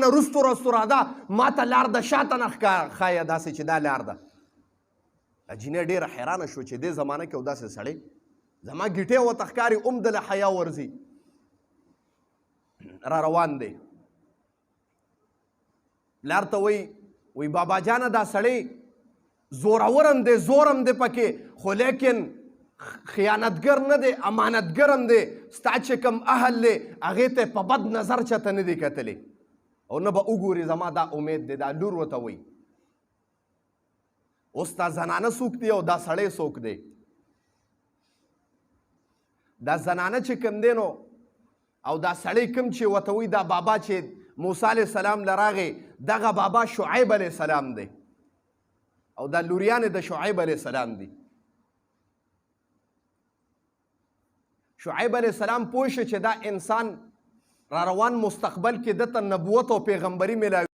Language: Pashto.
نه رستو رستو راده ما ته لار د شاته نه ښایه داسې چې دا لار ده. جینۍ ډېره حیرانه شوه چې دې زمانه کې یو داسې سړی زما ګیټې ورته ښکاري هم دله حیا ورځي را روان دی. پلار ته وایي بابا جانه دا سړی زورور هم دی زور هم دی پکې خو لیکن خیانتګر نه دی امانتګر هم دی ستا چې کوم اهل دی هغې ته په بد نظر چاته نه دی کتلی او نه به وګوري زما دا امید دی. دا لور ورته وایي اوس دا زنانه څوک دی او دا سړی څوک دی؟ دا زنانه چې کوم دی نو او دا سړی کوم چې ورته وایي دا بابا چې موسی علیه السلام له راغی دغه بابا شعیب علیه السلام دی او دا لوریانې د شعیب علیه السلام دي. شعیب علیه السلام پوه شه چې دا انسان را روان مستقبل کې دته نبوت او پیغمبري میلاوي